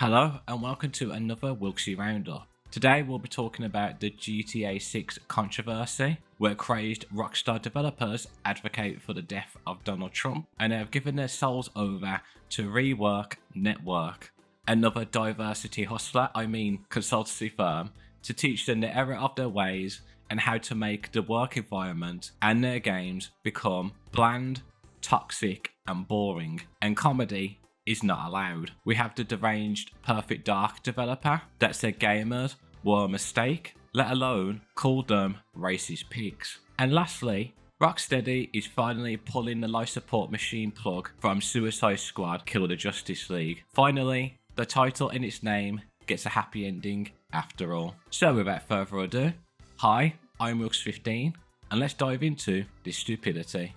Hello and welcome to another Wilksy Roundup. Today we'll be talking about the GTA 6 controversy, where crazed Rockstar developers advocate for the death of Donald Trump and have given their souls over to Rework Network, another diversity hustler, consultancy firm, to them the error of their ways and how to make the work environment and their games become bland, toxic and boring, and comedy is not allowed. We have the deranged Perfect Dark developer that said gamers were a mistake, let alone called them racist pigs. And lastly, Rocksteady is finally pulling the life support machine plug from Suicide Squad Kill the Justice League. Finally, the title in its name gets a happy ending after all. So without further ado, hi, I'm Wilks15 and let's dive into this stupidity.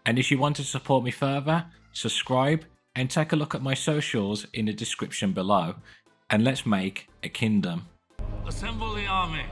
And if you want to support me further, subscribe and take a look at my socials in the description below, and let's make a kingdom. Assemble the army.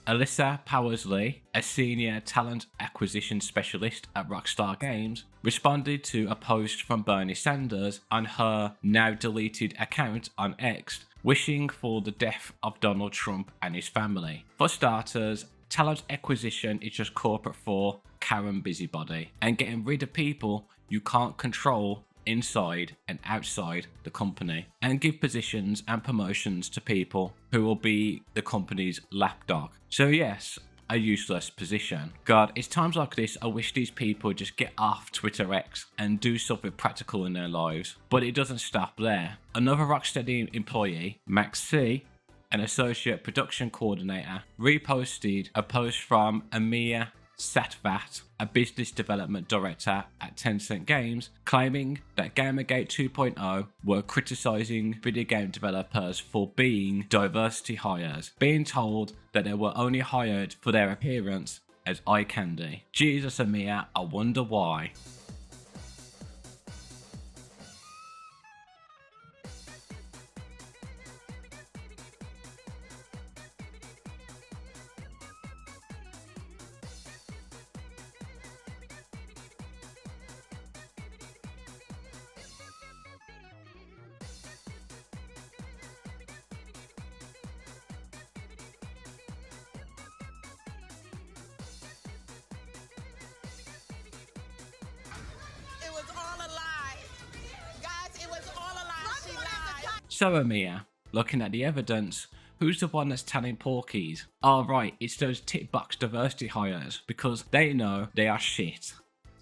Alyssa Powersley, a senior talent acquisition specialist at Rockstar Games, responded to a post from Bernie Sanders on her now deleted account on X, wishing for the death of Donald Trump and his family. For starters, talent acquisition is just corporate for Karen busybody and getting rid of people you can't control inside and outside the company, and give positions and promotions to people who will be the company's lapdog. So yes, a useless position. God, it's times like this I wish these people just get off Twitter X and do something practical in their lives. But it doesn't stop there. Another Rocksteady employee, Max C, an associate production coordinator, reposted a post from Amir Satvat, a business development director at Tencent Games, claiming that Gamergate 2.0 were criticizing video game developers for being diversity hires, being told that they were only hired for their appearance as eye candy. Jesus, Amir, I wonder why. It was all a lie. Guys, it was all a lie. She lied. So Amir, looking at the evidence, who's the one that's telling porkies? Oh right, it's those tit box diversity hires because they know they are shit.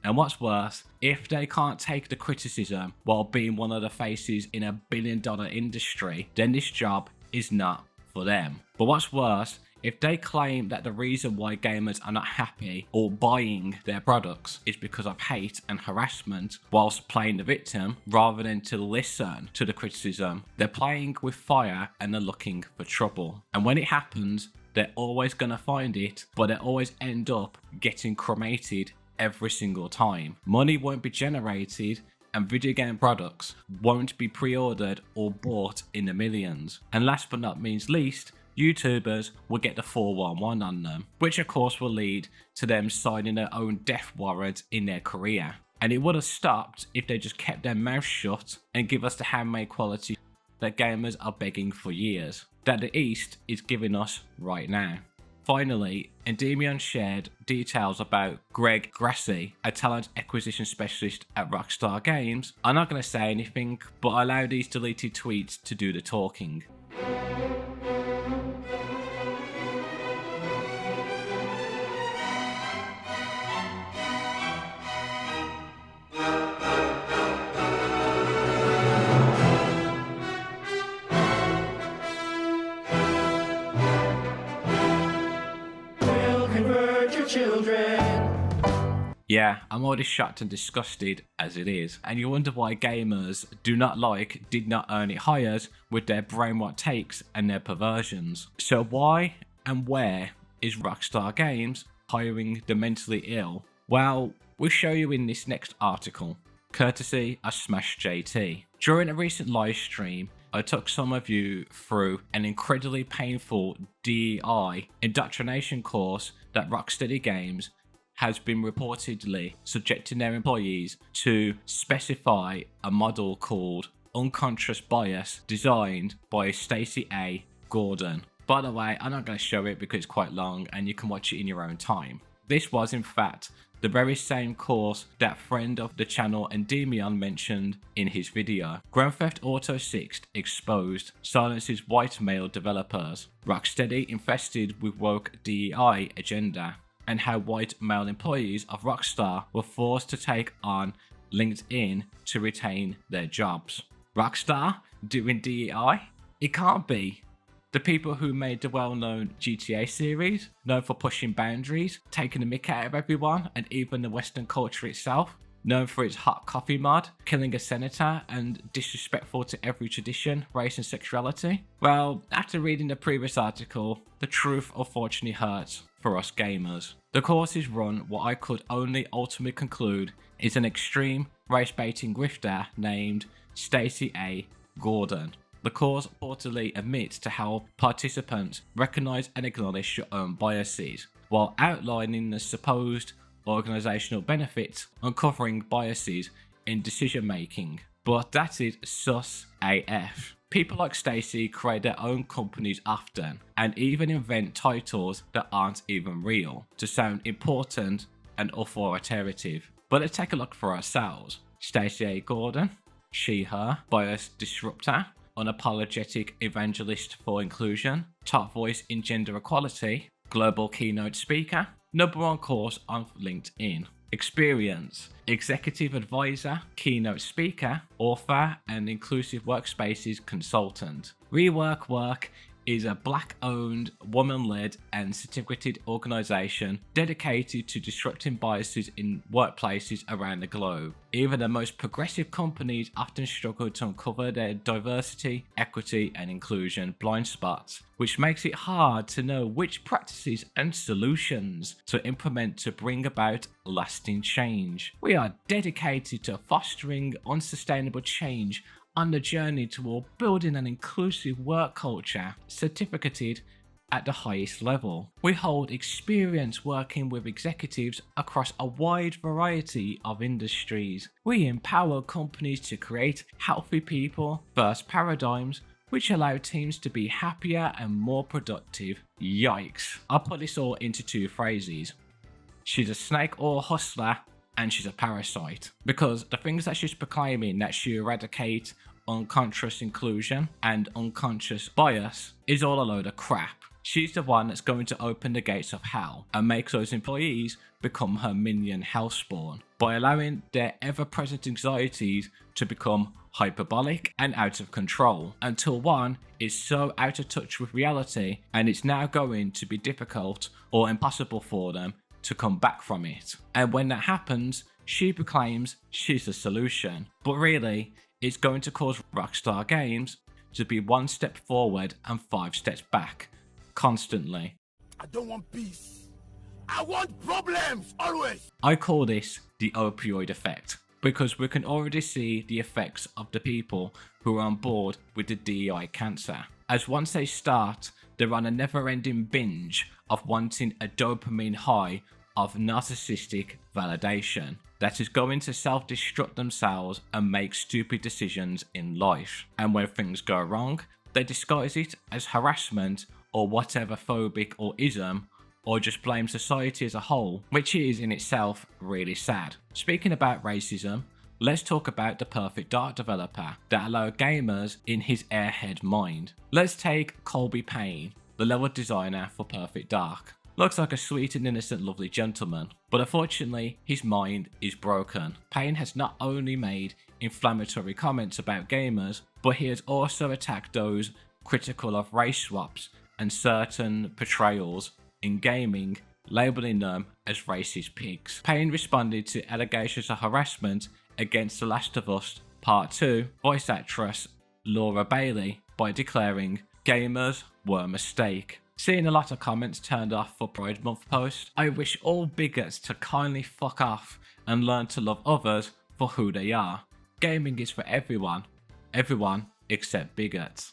And what's worse, if they can't take the criticism while being one of the faces in a billion-dollar industry, then this job is not for them. But what's worse, if they claim that the reason why gamers are not happy or buying their products is because of hate and harassment whilst playing the victim rather than to listen to the criticism, they're playing with fire and they're looking for trouble. And when it happens, they're always going to find it, but they always end up getting cremated every single time. Money won't be generated and video game products won't be pre-ordered or bought in the millions. And last but not least, YouTubers will get the 411 on them, which of course will lead to them signing their own death warrant in their career. And it would have stopped if they just kept their mouth shut and give us the handmade quality that gamers are begging for years, that the East is giving us right now. Finally, Endymion shared details about Greg Grassi, a talent acquisition specialist at Rockstar Games. I'm not going to say anything, but I allow these deleted tweets to do the talking. Yeah, I'm already shocked and disgusted as it is, and you wonder why gamers do not like Did Not Earn It hires with their brainwash takes and their perversions. So why and where is Rockstar Games hiring the mentally ill? Well, we'll show you in this next article, courtesy of Smash JT. During a recent live stream, I took some of you through an incredibly painful DEI indoctrination course that Rocksteady Games has been reportedly subjecting their employees to specify a model called unconscious bias designed by Stacey A. Gordon. By the way, I'm not going to show it because it's quite long and you can watch it in your own time. This was in fact the very same course that friend of the channel Endymion mentioned in his video. Grand Theft Auto 6 exposed Silence's white male developers, Rocksteady infested with woke DEI agenda, and how white male employees of Rockstar were forced to take on LinkedIn to retain their jobs. Rockstar doing DEI? It can't be. The people who made the well-known GTA series, known for pushing boundaries, taking the mick out of everyone and even the Western culture itself, known for its hot coffee mod, killing a senator and disrespectful to every tradition, race and sexuality. Well, after reading the previous article, the truth unfortunately hurts for us gamers. The courses run what I could only ultimately conclude is an extreme race-baiting grifter named Stacey A. Gordon. The course reportedly admits to help participants recognize and acknowledge your own biases, while outlining the supposed organizational benefits, uncovering biases in decision making. But that is sus AF. People like Stacey create their own companies often, and even invent titles that aren't even real, to sound important and authoritative. But let's take a look for ourselves. Stacey A. Gordon, she, her, bias disruptor, unapologetic evangelist for inclusion, top voice in gender equality, global keynote speaker, #1 course on LinkedIn. Experience: executive advisor, keynote speaker, author, and inclusive workspaces consultant. Rework Work is a black-owned, woman-led, and certificated organization dedicated to disrupting biases in workplaces around the globe. Even the most progressive companies often struggle to uncover their diversity, equity, and inclusion blind spots, which makes it hard to know which practices and solutions to implement to bring about lasting change. We are dedicated to fostering unsustainable change on the journey toward building an inclusive work culture, certificated at the highest level. We hold experience working with executives across a wide variety of industries. We empower companies to create healthy people first paradigms, which allow teams to be happier and more productive. Yikes. I'll put this all into 2 phrases. She's a snake or hustler, and she's a parasite, because the things that she's proclaiming that she eradicate unconscious inclusion and unconscious bias is all a load of crap. She's the one that's going to open the gates of hell and make those employees become her minion hellspawn by allowing their ever-present anxieties to become hyperbolic and out of control, until one is so out of touch with reality and it's now going to be difficult or impossible for them to come back from it. And when that happens, she proclaims she's the solution. But really, it's going to cause Rockstar Games to be 1 step forward and 5 steps back, constantly. I don't want peace. I want problems, always. I call this the opioid effect, because we can already see the effects of the people who are on board with the DEI cancer. As once they start, they're on a never-ending binge of wanting a dopamine high of narcissistic validation that is going to self-destruct themselves and make stupid decisions in life. And when things go wrong, they disguise it as harassment or whatever phobic or ism, or just blame society as a whole, which is in itself really sad. Speaking about racism, let's talk about the Perfect Dark developer that allowed gamers in his airhead mind. Let's take Colby Payne, the level designer for Perfect Dark. Looks like a sweet and innocent lovely gentleman, but unfortunately his mind is broken. Payne has not only made inflammatory comments about gamers, but he has also attacked those critical of race swaps and certain portrayals in gaming, labeling them as racist pigs. Payne responded to allegations of harassment against The Last of Us Part 2 voice actress Laura Bailey by declaring gamers were a mistake. Seeing a lot of comments turned off for Pride Month post, I wish all bigots to kindly fuck off and learn to love others for who they are. Gaming is for everyone except bigots.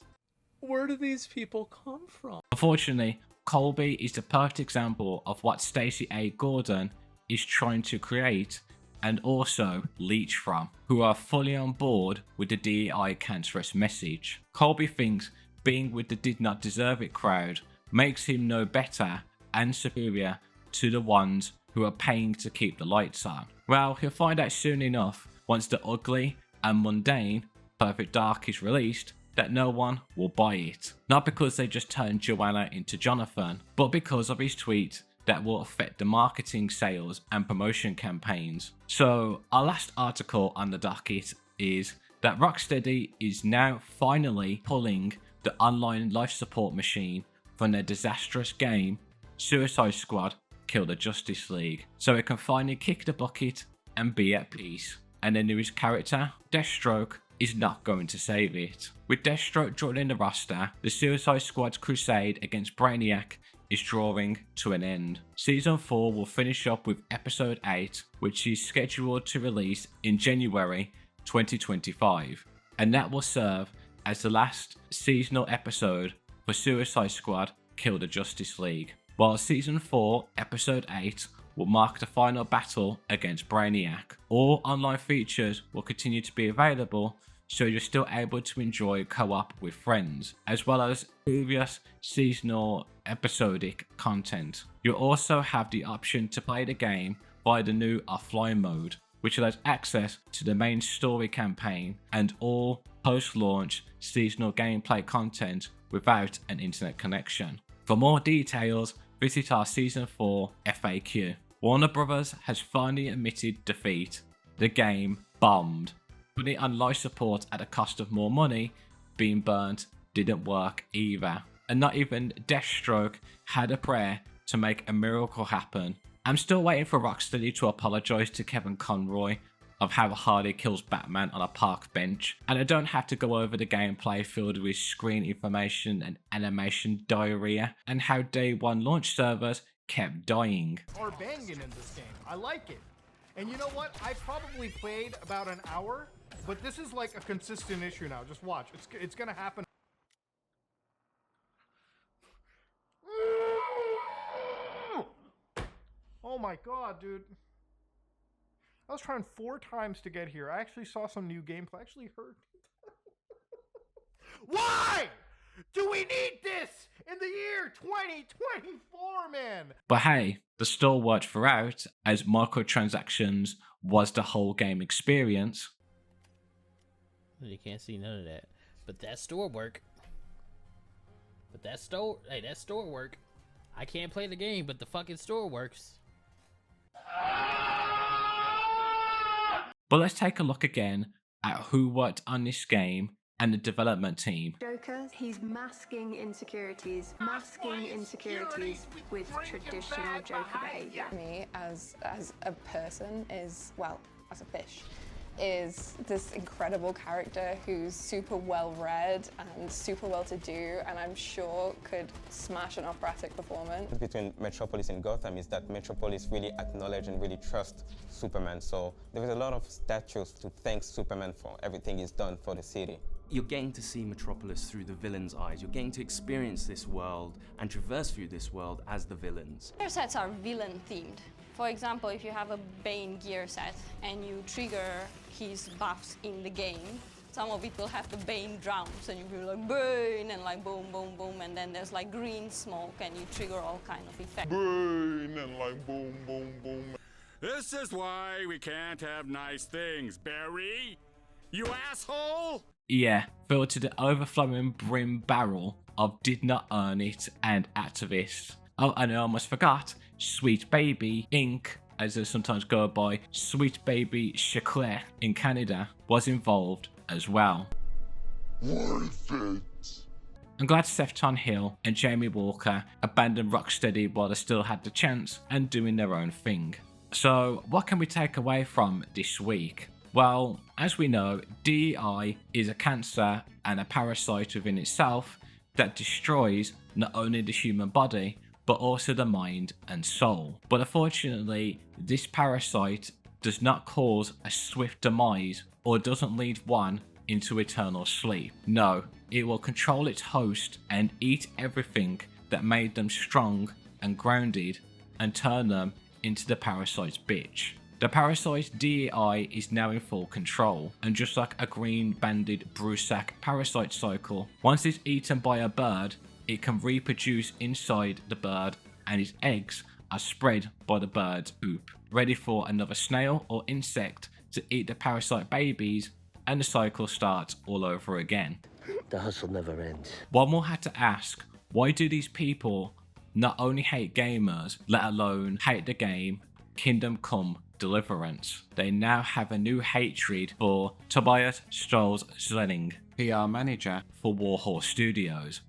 Where do these people come from? Unfortunately, Colby is the perfect example of what Stacey A. Gordon is trying to create and also leech from, who are fully on board with the DEI cancerous message. Colby thinks being with the did not deserve it crowd makes him no better and superior to the ones who are paying to keep the lights on. Well, he'll find out soon enough once the ugly and mundane Perfect Dark is released that no one will buy it. Not because they just turned Joanna into Jonathan, but because of his tweet that will affect the marketing, sales and promotion campaigns. So our last article on the docket is that Rocksteady is now finally pulling the online life support machine from their disastrous game Suicide Squad Kill the Justice League, so it can finally kick the bucket and be at peace. And the newest character, Deathstroke, is not going to save it. With Deathstroke joining the roster, the Suicide Squad's crusade against Brainiac is drawing to an end. Season 4 will finish up with episode 8, which is scheduled to release in January 2025, and that will serve as the last seasonal episode for Suicide Squad Kill the Justice League, while Season 4 episode 8 will mark the final battle against Brainiac. All online features will continue to be available, so you're still able to enjoy co-op with friends, as well as previous seasonal episodic content. You'll also have the option to play the game via the new offline mode, which allows access to the main story campaign and all post-launch seasonal gameplay content without an internet connection. For more details, visit our Season 4 FAQ. Warner Bros. Has finally admitted defeat. The game bombed. Putting it on life support at a cost of more money being burnt didn't work either. And not even Deathstroke had a prayer to make a miracle happen. I'm still waiting for Rocksteady to apologise to Kevin Conroy of how hard he kills Batman on a park bench, and I don't have to go over the gameplay filled with screen information and animation diarrhea, and how day one launch servers kept dying. Or banging in this game. I like it. And you know what? I probably played about an hour, but this is like a consistent issue now. Just watch. It's gonna happen. Oh my god, dude. I was trying 4 times to get here. I actually saw some new gameplay. I actually heard. Why do we need this in the year 2024, man? But hey, the store worked throughout, as microtransactions was the whole game experience. You can't see none of that. But that store work. That store work. I can't play the game, but the fucking store works. But let's take a look again at who worked on this game and the development team. Joker, he's masking insecurities with traditional Joker behavior. Me as a person is, well, as a fish, is this incredible character who's super well read and super well to do, and I'm sure could smash an operatic performance. Between Metropolis and Gotham is that Metropolis really acknowledge and really trust Superman, so there is a lot of statues to thank Superman for everything he's done for the city. You're getting to see Metropolis through the villain's eyes. You're getting to experience this world and traverse through this world as the villains. Gear sets are villain themed. For example, if you have a Bane gear set and you trigger his buffs in the game, some of it will have the Bane drums and you'll be like Bane and like boom, boom, boom, and then there's like green smoke and you trigger all kind of effects. Bane and like boom, boom, boom. This is why we can't have nice things, Barry. You asshole! Yeah, filled to the overflowing brim barrel of Did Not Earn It and activists. Oh, and I almost forgot, Sweet Baby Inc., as they sometimes go by, Sweet Baby Chiclet in Canada, was involved as well. Worth it. I'm glad Sefton Hill and Jamie Walker abandoned Rocksteady while they still had the chance and doing their own thing. So, what can we take away from this week? Well, as we know, DEI is a cancer and a parasite within itself that destroys not only the human body, but also the mind and soul. But unfortunately, this parasite does not cause a swift demise or doesn't lead one into eternal sleep. No, it will control its host and eat everything that made them strong and grounded and turn them into the parasite's bitch. The parasite's DEI is now in full control, and just like a green-banded Brusac parasite cycle, once it's eaten by a bird, it can reproduce inside the bird and its eggs are spread by the bird's poop, ready for another snail or insect to eat the parasite babies, and the cycle starts all over again. The hustle never ends. One will have to ask, why do these people not only hate gamers, let alone hate the game Kingdom Come Deliverance? They now have a new hatred for Tobias Strauss-Zelling, PR manager for Warhorse Studios.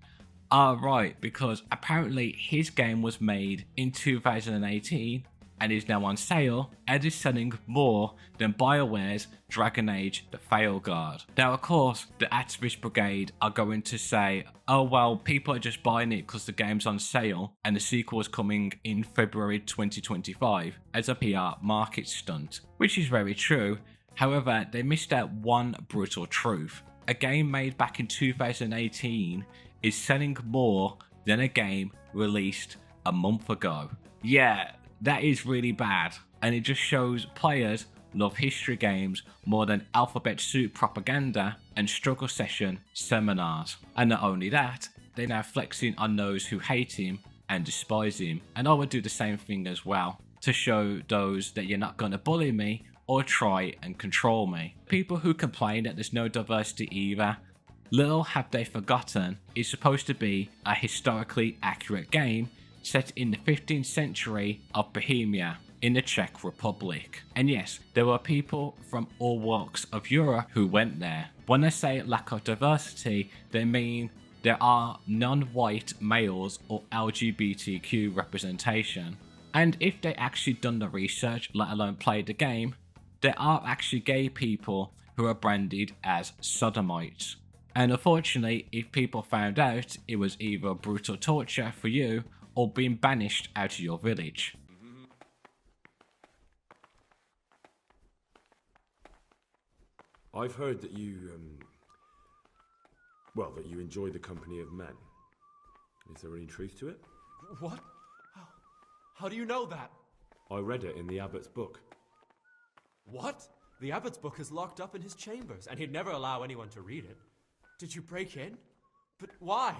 Right, because apparently his game was made in 2018 and is now on sale and is selling more than BioWare's Dragon Age The Failguard. Now of course, the activist brigade are going to say, oh well, people are just buying it because the game's on sale and the sequel is coming in February 2025 as a PR market stunt, which is very true. However, they missed out one brutal truth. A game made back in 2018 is selling more than a game released a month ago. Yeah, that is really bad, and it just shows players love history games more than alphabet soup propaganda and struggle session seminars. And not only that, they're now flexing on those who hate him and despise him, and I would do the same thing as well, to show those that you're not going to bully me or try and control me. People who complain that there's no diversity either, little have they forgotten it's supposed to be a historically accurate game set in the 15th century of Bohemia in the Czech Republic. And yes, there were people from all walks of Europe who went there. When I say lack of diversity, they mean there are non-white males or LGBTQ representation. And if they actually done the research, let alone played the game, there are actually gay people who are branded as sodomites. And unfortunately, if people found out, it was either brutal torture for you or being banished out of your village. I've heard that you, that you enjoy the company of men. Is there any truth to it? What? How do you know that? I read it in the abbot's book. What? The abbot's book is locked up in his chambers, and he'd never allow anyone to read it. Did you break in? But why?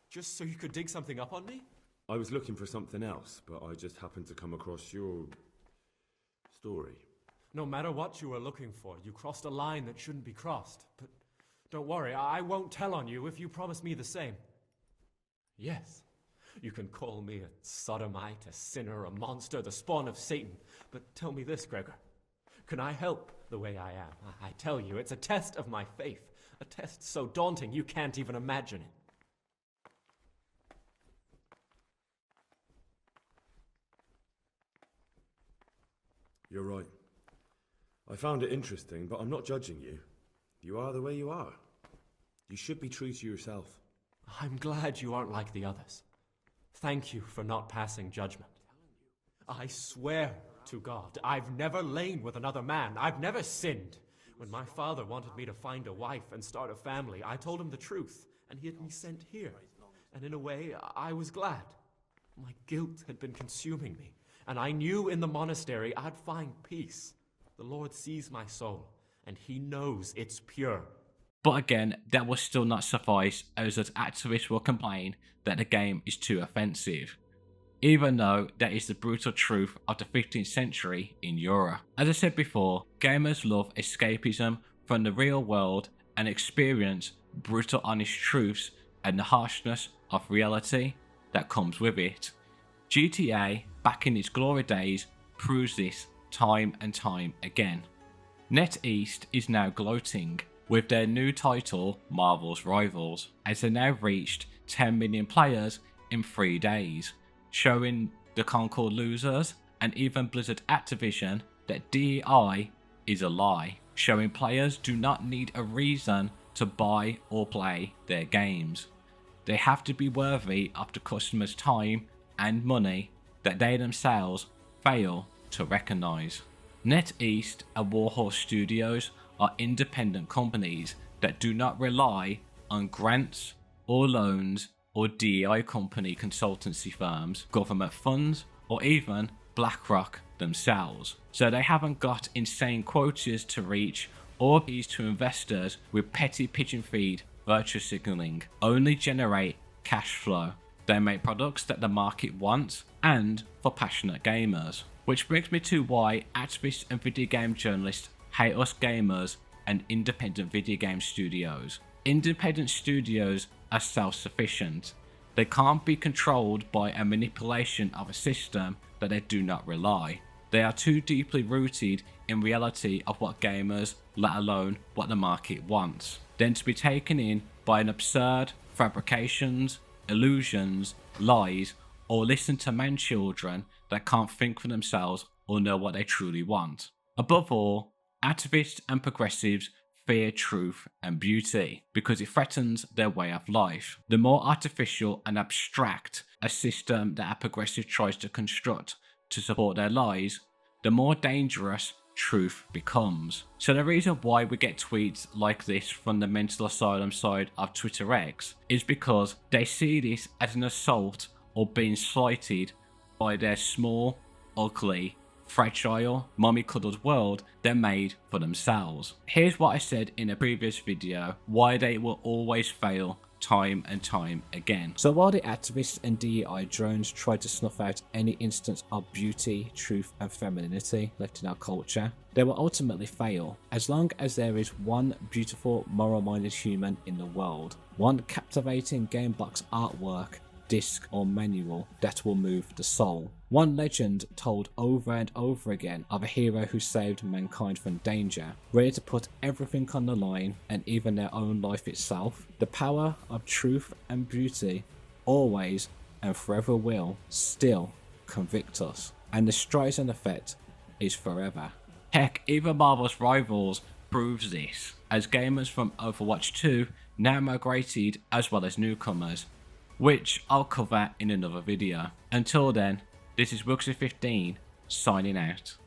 Just so you could dig something up on me? I was looking for something else, but I just happened to come across your story. No matter what you were looking for, you crossed a line that shouldn't be crossed. But don't worry, I won't tell on you if you promise me the same. Yes, you can call me a sodomite, a sinner, a monster, the spawn of Satan. But tell me this, Gregor. Can I help the way I am? I tell you, it's a test of my faith. A test so daunting you can't even imagine it. You're right. I found it interesting, but I'm not judging you. You are the way you are. You should be true to yourself. I'm glad you aren't like the others. Thank you for not passing judgment. I swear to God, I've never lain with another man. I've never sinned. When my father wanted me to find a wife and start a family, I told him the truth, and he had me sent here. And in a way, I was glad. My guilt had been consuming me, and I knew in the monastery I'd find peace. The Lord sees my soul, and he knows it's pure. But again, that will still not suffice, as activists will complain that the game is too offensive, even though that is the brutal truth of the 15th century in Europe. As I said before, gamers love escapism from the real world and experience brutal honest truths and the harshness of reality that comes with it. GTA, back in its glory days, proves this time and time again. NetEast is now gloating with their new title, Marvel's Rivals, as they now reached 10 million players in 3 days, showing the Concord losers and even Blizzard Activision that DEI is a lie, showing players do not need a reason to buy or play their games. They have to be worthy of the customer's time and money that they themselves fail to recognise. NetEast and Warhorse Studios are independent companies that do not rely on grants or loans or DEI company consultancy firms, government funds, or even BlackRock themselves. So they haven't got insane quotas to reach or fees to investors with petty pigeon feed virtue signaling, only generate cash flow. They make products that the market wants and for passionate gamers. Which brings me to why activists and video game journalists hate us gamers and independent video game studios. Independent studios are self-sufficient. They can't be controlled by a manipulation of a system that they do not rely. They are too deeply rooted in reality of what gamers, let alone what the market wants, than to be taken in by an absurd fabrications, illusions, lies, or listen to man-children that can't think for themselves or know what they truly want. Above all, activists and progressives fear truth and beauty because it threatens their way of life. The more artificial and abstract a system that a progressive tries to construct to support their lies, the more dangerous truth becomes. So the reason why we get tweets like this from the mental asylum side of Twitter X is because they see this as an assault or being slighted by their small, ugly, fragile, mummy-cuddled world they made for themselves. Here's what I said in a previous video, why they will always fail time and time again. So while the activists and DEI drones try to snuff out any instance of beauty, truth and femininity left in our culture, they will ultimately fail as long as there is one beautiful, moral-minded human in the world, one captivating game box artwork, disc or manual that will move the soul. One legend told over and over again of a hero who saved mankind from danger, ready to put everything on the line and even their own life itself. The power of truth and beauty always and forever will still convict us, and the Streisand effect is forever. Heck, even Marvel's Rivals proves this, as gamers from Overwatch 2 now migrated as well as newcomers, which I'll cover in another video. Until then, this is Wilksy 15 signing out.